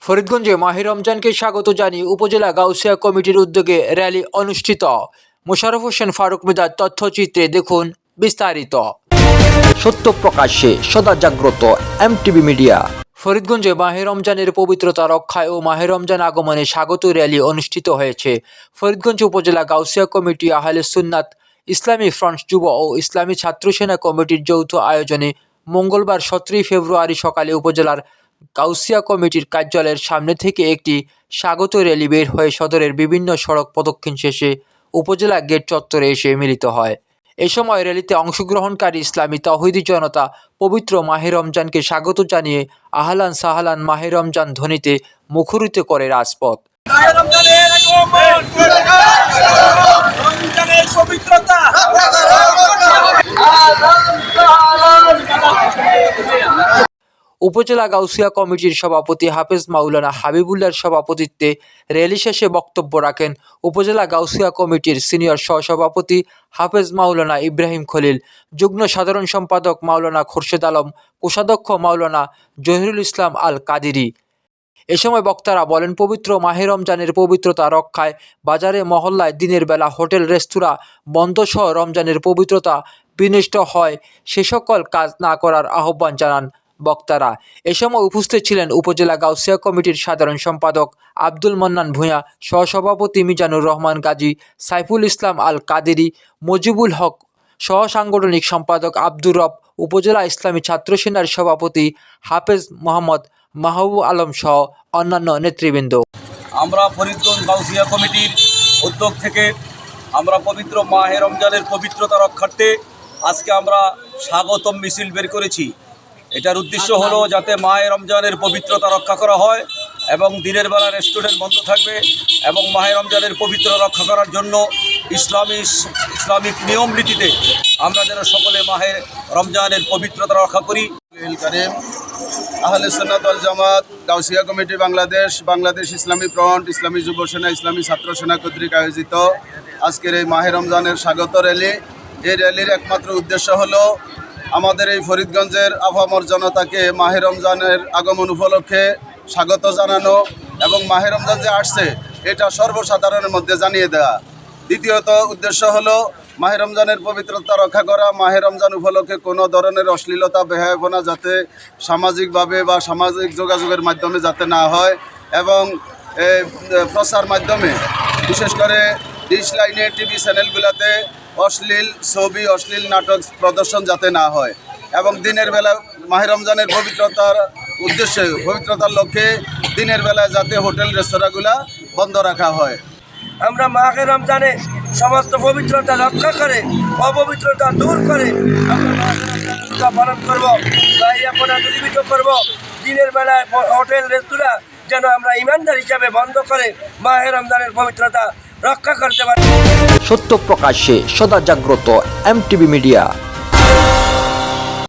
ফরিদগঞ্জে মাহে রমজানকে স্বাগত জানিয়ে উপজেলা গাউসিয়া কমিটির উদ্যোগে র্যালি অনুষ্ঠিত। মোশাররফ হোসেন ফারুক মেদার তথ্যচিত্রে দেখুন বিস্তারিত। সত্য প্রকাশ্যে সদা জাগ্রত এমটিভি মিডিয়া। ফরিদগঞ্জে মাহে রমজানের পবিত্রতা রক্ষায় ও মাহে রমজান আগমনে স্বাগত র্যালি অনুষ্ঠিত হয়েছে। ফরিদগঞ্জ উপজেলা গাউসিয়া কমিটি, আহলে সুন্নাত, ইসলামী ফ্রন্ট, যুব ও ইসলামী ছাত্র সেনা কমিটির যৌথ আয়োজনে মঙ্গলবার 17 ফেব্রুয়ারি সকালে উপজেলার গাউসিয়া কমিটির কার্যালয়ের সামনে থেকে একটি স্বাগত র্যালি বের হয়ে সদরের বিভিন্ন সড়ক প্রদক্ষিণ শেষে উপজেলা গেট চত্বরে এসে মিলিত হয়। এ সময় র্যালিতে অংশগ্রহণকারী ইসলামী তাওহীদি জনতা পবিত্র মাহে রমজানকে স্বাগত জানিয়ে আহলান সাহলান মাহে রমজান ধ্বনিতে মুখরিত করে রাজপথ। উপজেলা গাউসিয়া কমিটির সভাপতি হাফেজ মাওলানা হাবিবুল্লাহর সভাপতিত্বে র্যালি শেষে বক্তব্য রাখেন উপজেলা গাউসিয়া কমিটির সিনিয়র সহসভাপতি হাফেজ মাওলানা ইব্রাহিম খলিল, যুগ্ম সাধারণ সম্পাদক মাওলানা খোরশেদ আলম, কোষাধ্যক্ষ মাওলানা জহিরুল ইসলাম আল কাদিরি। এ সময় বক্তারা বলেন, পবিত্র মাহে রমজানের পবিত্রতা রক্ষায় বাজারে মহল্লায় দিনের বেলা হোটেল রেস্তোরাঁ বন্ধসহ রমজানের পবিত্রতা বিনষ্ট হয় সে সকল কাজ না করার আহ্বান জানান বক্তারা। এ সময় উপস্থিত ছিলেন উপজেলা গাউসিয়া কমিটির সাধারণ সম্পাদক আব্দুল মান্নান ভূঁইয়া, সহসভাপতি মিজানুর রহমান গাজী, সাইফুল ইসলাম আল কাদেরী, মুজিবুল হক, সহ সাংগঠনিক সম্পাদক আব্দুর রব, উপজেলা ইসলামী ছাত্র সেনার সভাপতি হাফেজ মোহাম্মদ মাহবুব আলম সহ অন্যান্য নেতৃবৃন্দ। আমরা ফরিদগঞ্জ গাউসিয়া কমিটির উদ্যোগ থেকে আমরা পবিত্র মাহে রমজানের পবিত্রতা রক্ষার্থে আজকে আমরা স্বাগতম মিছিল বের করেছি। এটার উদ্দেশ্য হলো যাতে মাহে রমজানের পবিত্রতা রক্ষা করা হয় এবং দিনের বেলা রেস্টুরেন্ট বন্ধ থাকবে এবং মাহে রমজানের পবিত্র রক্ষা করার জন্য ইসলামিক নিয়ম নীতিতে আমরা যেন সকলে মাহে রমজানের পবিত্রতা রক্ষা করি। কারিম, আহলে সুন্নাত ওয়াল জামাত, গাউসিয়া কমিটি বাংলাদেশ, বাংলাদেশ ইসলামী ফ্রন্ট, ইসলামী যুব সেনা, ইসলামী ছাত্র সেনা কর্তৃক আয়োজিত আজকের এই মাহে রমজানের স্বাগত র্যালি। এই র্যালির একমাত্র উদ্দেশ্য হলো আমাদের এই ফরিদগঞ্জের আপামর জনতাকে মাহে রমজানের আগমন উপলক্ষে স্বাগত জানানো এবং মাহে রমজান যে আসছে এটা সর্বসাধারণের মধ্যে জানিয়ে দেওয়া। দ্বিতীয়ত উদ্দেশ্য হলো মাহে রমজানের পবিত্রতা রক্ষা করা। মাহে রমজান উপলক্ষে কোনো ধরনের অশ্লীলতা, বেহায়াপনা যাতে সামাজিকভাবে বা সামাজিক যোগাযোগের মাধ্যমে যাতে না হয় এবং প্রচার মাধ্যমে বিশেষ করে ডিশ লাইনে, টিভি চ্যানেলগুলোতে অশ্লীল ছবি, অশ্লীল নাটক প্রদর্শন যাতে না হয় এবং দিনের বেলা মাহে রমজানের পবিত্রতার উদ্দেশ্যে, পবিত্রতার লক্ষ্যে দিনের বেলায় যাতে হোটেল রেস্তোরাঁগুলা বন্ধ রাখা হয়। আমরা মাহে রমজানে সমস্ত পবিত্রতা রক্ষা করে অপবিত্রতা দূর করে আমরা পালন করবো, বাহিয়াপনা দূরীভূত করবো। দিনের বেলায় হোটেল রেস্তোরাঁ যেন আমরা ইমানদার হিসাবে বন্ধ করে মাহে রমজানের পবিত্রতা রক্ষা করতে পারি। সত্য প্রকাশ্যে সদা জাগ্রত এমটিভি মিডিয়া।